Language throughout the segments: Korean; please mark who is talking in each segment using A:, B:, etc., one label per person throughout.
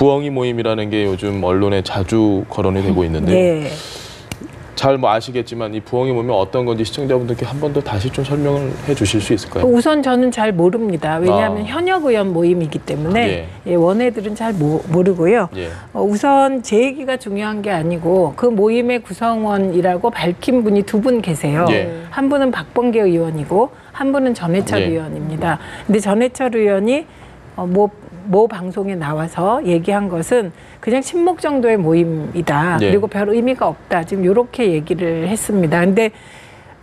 A: 부엉이 모임이라는 게 요즘 언론에 자주 거론이 되고 있는데
B: 네.
A: 잘 뭐 아시겠지만 이 부엉이 모임이 어떤 건지 시청자분들께 한 번 더 다시 좀 설명을 해주실 수 있을까요?
B: 우선 저는 잘 모릅니다. 왜냐하면 현역 의원 모임이기 때문에 예, 원외들은 잘 모르고요.
A: 예.
B: 우선 제 얘기가 중요한 게 아니고 그 모임의 구성원이라고 밝힌 분이 두 분 계세요.
A: 예.
B: 한 분은 박범계 의원이고 한 분은 전해철
A: 예.
B: 의원입니다. 근데 전해철 의원이 모 방송에 나와서 얘기한 것은 그냥 친목 정도의 모임이다.
A: 예.
B: 그리고 별 의미가 없다. 지금 이렇게 얘기를 했습니다. 근데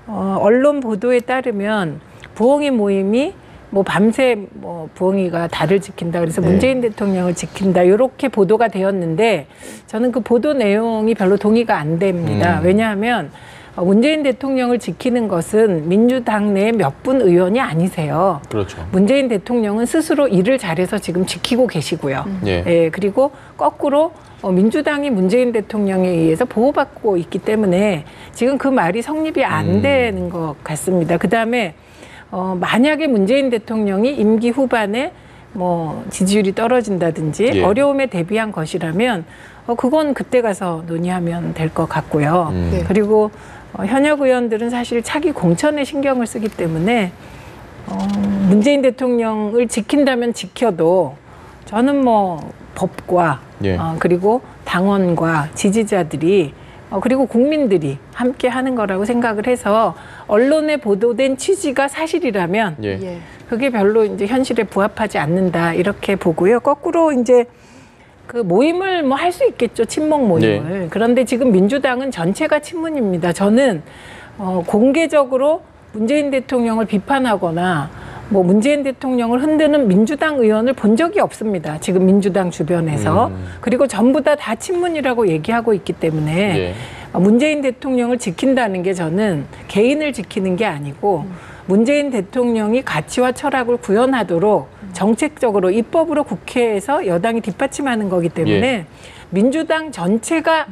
B: 언론 보도에 따르면 부엉이 모임이 뭐 밤새 뭐 부엉이가 달을 지킨다. 그래서
C: 네.
B: 문재인 대통령을 지킨다. 이렇게 보도가 되었는데 저는 그 보도 내용이 별로 동의가 안 됩니다. 왜냐하면 문재인 대통령을 지키는 것은 민주당 내 몇 분 의원이 아니세요.
A: 그렇죠.
B: 문재인 대통령은 스스로 일을 잘해서 지금 지키고 계시고요.
A: 예.
B: 예, 그리고 거꾸로 민주당이 문재인 대통령에 의해서 보호받고 있기 때문에 지금 그 말이 성립이 안 되는 것 같습니다. 그다음에 만약에 문재인 대통령이 임기 후반에 뭐 지지율이 떨어진다든지
A: 예.
B: 어려움에 대비한 것이라면 그건 그때 가서 논의하면 될 것 같고요.
C: 네.
B: 그리고 현역 의원들은 사실 차기 공천에 신경을 쓰기 때문에 문재인 대통령을 지킨다면 지켜도 저는 뭐 법과
A: 예.
B: 그리고 당원과 지지자들이 그리고 국민들이 함께 하는 거라고 생각을 해서 언론에 보도된 취지가 사실이라면
A: 예.
C: 예.
B: 그게 별로 이제 현실에 부합하지 않는다 이렇게 보고요. 거꾸로 이제 그 모임을 뭐 할 수 있겠죠. 친목 모임을.
A: 네.
B: 그런데 지금 민주당은 전체가 친문입니다. 저는 공개적으로 문재인 대통령을 비판하거나 뭐 문재인 대통령을 흔드는 민주당 의원을 본 적이 없습니다. 지금 민주당 주변에서. 그리고 전부 다 친문이라고 얘기하고 있기 때문에
A: 예.
B: 문재인 대통령을 지킨다는 게 저는 개인을 지키는 게 아니고 문재인 대통령이 가치와 철학을 구현하도록 정책적으로 입법으로 국회에서 여당이 뒷받침하는 거기 때문에
C: 예.
B: 민주당 전체가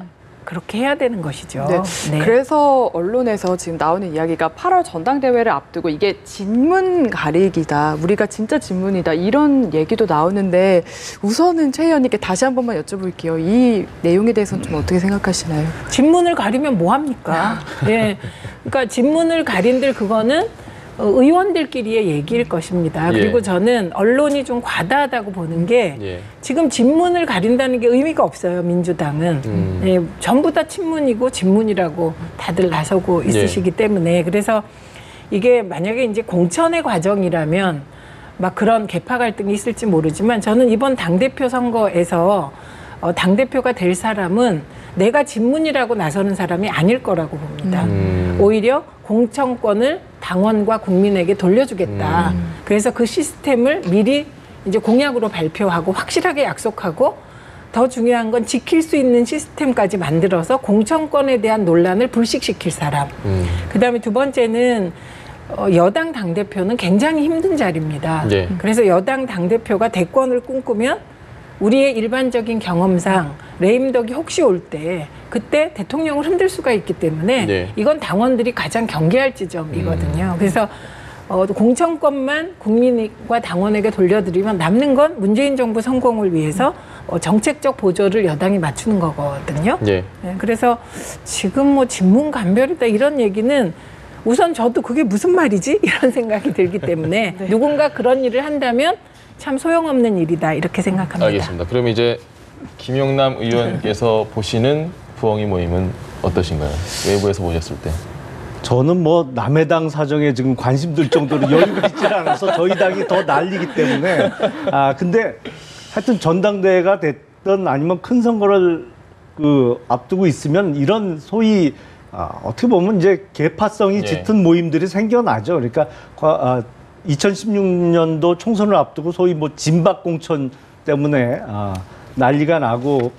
B: 그렇게 해야 되는 것이죠.
C: 네.
B: 네.
C: 그래서 언론에서 지금 나오는 이야기가 8월 전당대회를 앞두고 이게 진문 가리기다. 우리가 진짜 진문이다. 이런 얘기도 나오는데 우선은 최 의원님께 다시 한 번만 여쭤볼게요. 이 내용에 대해서는 좀 어떻게 생각하시나요?
B: 진문을 가리면 뭐 합니까? 네. 그러니까 진문을 가린들 그거는 의원들끼리의 얘기일 것입니다. 그리고
A: 예.
B: 저는 언론이 좀 과다하다고 보는 게
A: 예.
B: 지금 진문을 가린다는 게 의미가 없어요. 민주당은. 예, 전부 다 친문이고 진문이라고 다들 나서고 있으시기 때문에 그래서 이게 만약에 이제 공천의 과정이라면 막 그런 계파 갈등이 있을지 모르지만 저는 이번 당대표 선거에서 당대표가 될 사람은 내가 진문이라고 나서는 사람이 아닐 거라고 봅니다. 오히려 공천권을 당원과 국민에게 돌려주겠다. 그래서 그 시스템을 미리 이제 공약으로 발표하고 확실하게 약속하고 더 중요한 건 지킬 수 있는 시스템까지 만들어서 공천권에 대한 논란을 불식시킬 사람. 그다음에 두 번째는 여당 당대표는 굉장히 힘든 자리입니다.
A: 네.
B: 그래서 여당 당대표가 대권을 꿈꾸면 우리의 일반적인 경험상 레임덕이 혹시 올 때 그때 대통령을 흔들 수가 있기 때문에
A: 네.
B: 이건 당원들이 가장 경계할 지점이거든요. 그래서 공천권만 국민과 당원에게 돌려드리면 남는 건 문재인 정부 성공을 위해서 정책적 보조를 여당이 맞추는 거거든요.
A: 네.
B: 네, 그래서 지금 뭐 진문간별이다 이런 얘기는 우선 저도 그게 무슨 말이지? 이런 생각이 들기 때문에
C: 네.
B: 누군가 그런 일을 한다면 참 소용없는 일이다 이렇게 생각합니다.
A: 알겠습니다. 그럼 이제 김용남 의원께서 보시는 부엉이 모임은 어떠신가요? 외부에서 보셨을 때.
D: 저는 뭐 남의 당 사정에 지금 관심 들 정도로 여유가 있지 않아서 저희 당이 더 날리기 때문에 근데 하여튼 전당대회가 됐든 아니면 큰 선거를 앞두고 있으면 이런 소위 어떻게 보면 이제 계파성이
A: 예.
D: 짙은 모임들이 생겨나죠. 그러니까 2016년도 총선을 앞두고 소위 뭐 진박공천 때문에 난리가 나고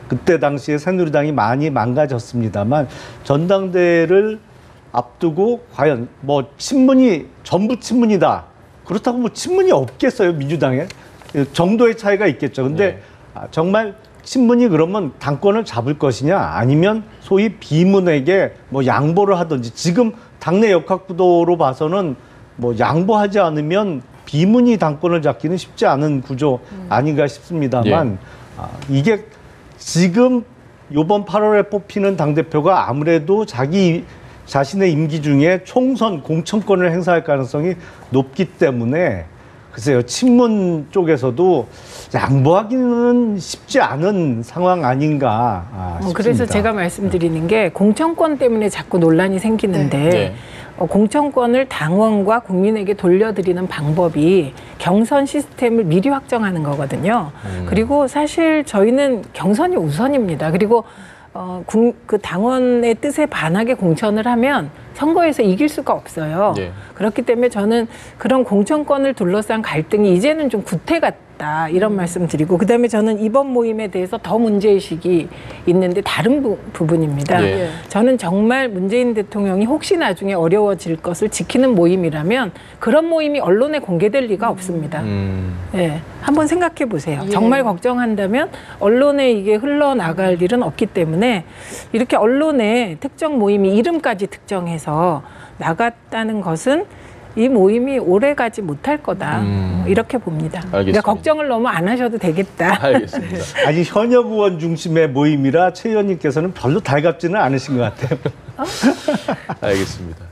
D: 그때 당시에 새누리당이 많이 망가졌습니다만 전당대회를 앞두고 과연 뭐 친문이 전부 친문이다. 그렇다고 뭐 친문이 없겠어요, 민주당에. 정도의 차이가 있겠죠. 근데 정말 친문이 그러면 당권을 잡을 것이냐 아니면 소위 비문에게 뭐 양보를 하든지 지금 당내 역학구도로 봐서는 뭐 양보하지 않으면 비문이 당권을 잡기는 쉽지 않은 구조 아닌가 싶습니다만 이게 지금 이번 8월에 뽑히는 당대표가 아무래도 자기 자신의 임기 중에 총선 공천권을 행사할 가능성이 높기 때문에 글쎄요, 친문 쪽에서도 양보하기는 쉽지 않은 상황 아닌가 싶습니다.
B: 그래서 제가 말씀드리는 게 공천권 때문에 자꾸 논란이 생기는데
A: 네.
B: 공천권을 당원과 국민에게 돌려드리는 방법이 경선 시스템을 미리 확정하는 거거든요. 그리고 사실 저희는 경선이 우선입니다. 그리고 그 당원의 뜻에 반하게 공천을 하면 선거에서 이길 수가 없어요.
A: 네.
B: 그렇기 때문에 저는 그런 공천권을 둘러싼 갈등이 이제는 좀 구태 같다 이런 말씀 드리고 그다음에 저는 이번 모임에 대해서 더 문제의식이 있는데 다른 부분입니다.
A: 예.
B: 저는 정말 문재인 대통령이 혹시 나중에 어려워질 것을 지키는 모임이라면 그런 모임이 언론에 공개될 리가 없습니다. 예, 한번 생각해 보세요.
C: 예.
B: 정말 걱정한다면 언론에 이게 흘러나갈 일은 없기 때문에 이렇게 언론에 특정 모임이 이름까지 특정해서 나갔다는 것은 이 모임이 오래가지 못할 거다. 이렇게 봅니다.
A: 알겠습니다.
B: 그러니까 걱정을 너무 안 하셔도 되겠다.
A: 알겠습니다.
D: 아니 현역 의원 중심의 모임이라 최 의원님께서는 별로 달갑지는 않으신 것 같아요.
A: 알겠습니다.